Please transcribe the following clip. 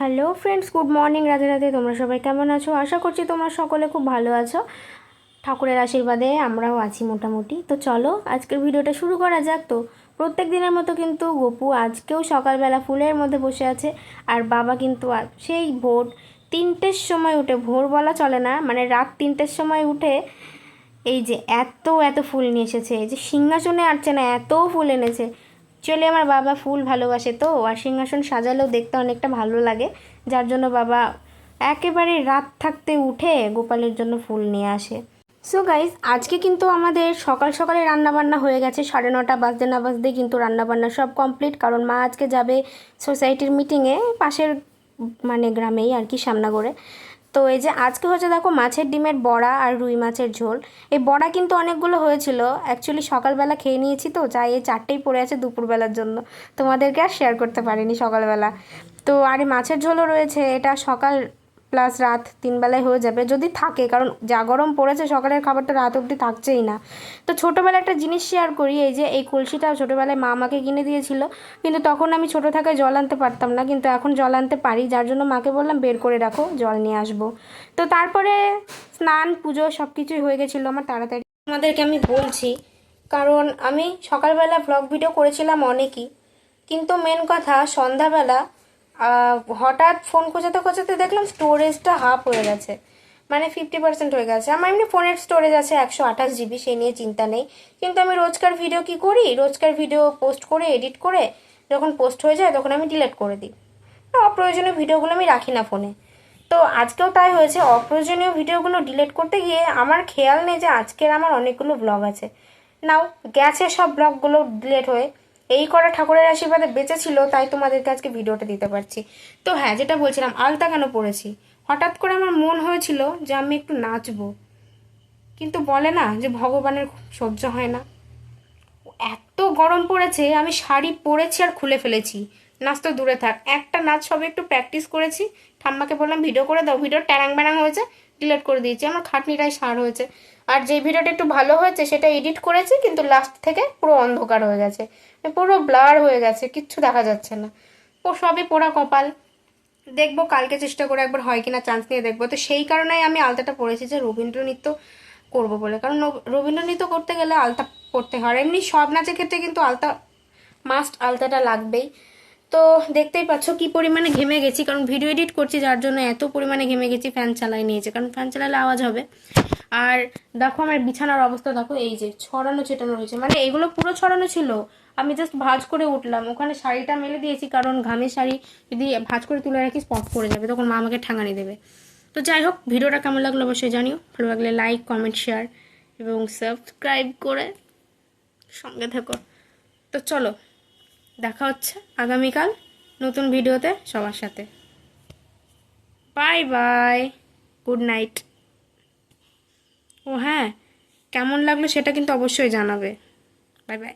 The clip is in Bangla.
Hello friends, good morning. Radhe Radhe. তোমরা সবাই কেমন আছো? আশা করছি তোমরা সকলে খুব ভালো আছো। ঠাকুরের আশীর্বাদে আমরাও আছি মোটামুটি। তো চলো আজকের ভিডিওটা শুরু করা যাক। তো প্রত্যেক দিনের মতো কিন্তু গপু আজকেও সকালবেলা ফুলের মধ্যে বসে আছে। আর বাবা কিন্তু সেই ভোর 3টের সময় উঠে, ভোর বলা চলে না, মানে রাত 3টের সময় উঠে এই যে এত এত ফুল নিয়ে এসেছে। এই যে সিংহাসনে আটছে না, এত ফুল এনেছে। চলে আমার বাবা ফুল ভালোবাসে তো, আর সিংহাসন সাজালেও দেখতে অনেকটা ভালো লাগে, যার জন্য বাবা একেবারে রাত থাকতে উঠে গোপালের জন্য ফুল নিয়ে আসে। সো গাইজ, আজকে কিন্তু আমাদের সকাল সকালে রান্নাবান্না হয়ে গেছে। 9:30 বাজতে না বাজতেই কিন্তু রান্নাবান্না সব কমপ্লিট, কারণ মা আজকে যাবে সোসাইটির মিটিংয়ে, পাশের মানে গ্রামেই আর কি, সামনাগড়ে। তো এই যে আজকে হচ্ছে দেখো মাছের ডিমের বড়া আর রুই মাছের ঝোল। এই বড়া কিন্তু অনেকগুলো হয়েছিল, অ্যাকচুয়ালি সকালবেলা খেয়ে নিয়েছি তো, যাই এই 4টেই পড়ে আছে দুপুরবেলার জন্য, তোমাদেরকে আর শেয়ার করতে পারিনি সকালবেলা। তো আর এই মাছের ঝোলও রয়েছে, এটা সকাল প্লাস রাত 3 বেলায় হয়ে যাবে যদি থাকে, কারণ যা গরম পড়েছে সকালের খাবারটা রাত অবধি থাকছেই না। তো ছোটোবেলায় একটা জিনিস শেয়ার করি, এই যে এই কলসিটা ছোটোবেলায় মা আমাকে কিনে দিয়েছিল, কিন্তু তখন আমি ছোটো থাকায় জল আনতে পারতাম না, কিন্তু এখন জল আনতে পারি, যার জন্য মাকে বললাম বের করে রাখো, জল নিয়ে আসবো। তো তারপরে স্নান পুজো সব কিছুই হয়ে গেছিলো আমার তাড়াতাড়ি। আমাদেরকে আমি বলছি, কারণ আমি সকালবেলা ব্লগ ভিডিও করেছিলাম অনেকই, কিন্তু মেন কথা সন্ধ্যাবেলা হঠাৎ ফোন খোঁজাতে খোঁজাতে দেখলাম স্টোরেজটা হাফ হয়ে গেছে, মানে 50% হয়ে গেছে। আমার এমনি ফোনের স্টোরেজ আছে 128 GB, সেই নিয়ে চিন্তা নেই। কিন্তু আমি রোজকার ভিডিও কি করি, রোজকার ভিডিও পোস্ট করে এডিট করে যখন পোস্ট হয়ে যায় তখন আমি ডিলিট করে দিই। অপ্রয়োজনীয় ভিডিওগুলো আমি রাখি না ফোনে। তো আজকেও তাই হয়েছে, অপ্রয়োজনীয় ভিডিওগুলো ডিলিট করতে গিয়ে আমার খেয়াল নেই যে আজকের আমার অনেকগুলো ব্লগ আছে। নাও গেছে সব ব্লগগুলো ডিলিট হয়ে, এই করা ঠাকুরের আশীর্বাদে বেঁচে ছিল, তাই তোমাদেরকে আজকে ভিডিওটা দিতে পারছি। তো হ্যাঁ, যেটা বলছিলাম, আলতা কেন পড়েছি, হঠাৎ করে আমার মন হয়েছিল যে আমি একটু নাচবো, কিন্তু বলে না যে ভগবানের সহ্য হয় না, এত গরম পড়েছে আমি শাড়ি পরেছি আর খুলে ফেলেছি। নাচ তো দূরে থাক, একটা নাচ সবে একটু প্র্যাকটিস করেছি, ঠাম্মাকে বললাম ভিডিও করে দাও, ভিডিও ট্যারাং ব্যারাং হয়েছে, ডিলিট করে দিয়েছি, আমার খাটনিটাই সার হয়েছে। আর যে ভিডিওটা একটু ভালো হয়েছে সেটা এডিট করেছি, কিন্তু লাস্ট থেকে পুরো অন্ধকার হয়ে গেছে, পুরো ব্লার হয়ে গেছে, কিচ্ছু দেখা যাচ্ছে না। ও সবই পোড়া কপাল, দেখবো কালকে চেষ্টা করে একবার হয় কিনা চান্স নিয়ে দেখবো। তো সেই কারণেই আমি আলতাটা পরেছি যে রবীন্দ্র নৃত্য করবো বলে, কারণ রবীন্দ্র নৃত্য করতে গেলে আলতা পরতে হয়। এমনি সব নাচের ক্ষেত্রে কিন্তু আলতা মাস্ট, আলতাটা লাগবেই। তো দেখতেই পাচ্ছ কি পরিমাণে ঘেমে গেছি, কারণ ভিডিও এডিট করছি যার জন্য এত পরিমাণে ঘেমে গেছি। ফ্যান চালাই নিয়েছে, কারণ ফ্যান চালালে আওয়াজ হবে। আর দেখো আমার বিছানার অবস্থা দেখো, এই যে ছড়ানো ছেটানো রয়েছে, মানে এগুলো পুরো ছড়ানো ছিল, আমি জাস্ট ভাঁজ করে উঠলাম, ওখানে শাড়িটা মেলে দিয়েছি, কারণ ঘামের শাড়ি যদি ভাঁজ করে তুলে রাখি স্পট পড়ে যাবে, তখন মা আমাকে ঠাঙানি দেবে। তো যাই হোক, ভিডিওটা কেমন লাগলো অবশ্যই জানিও, ভালো লাগলে লাইক কমেন্ট শেয়ার এবং সাবস্ক্রাইব করে সঙ্গে থেকো। তো চলো, দেখা হচ্ছে আগামীকাল নতুন ভিডিওতে সবার সাথে। Bye bye, good night. ও হ্যাঁ, কেমন লাগলো সেটা কিন্তু অবশ্যই জানাবে। Bye by.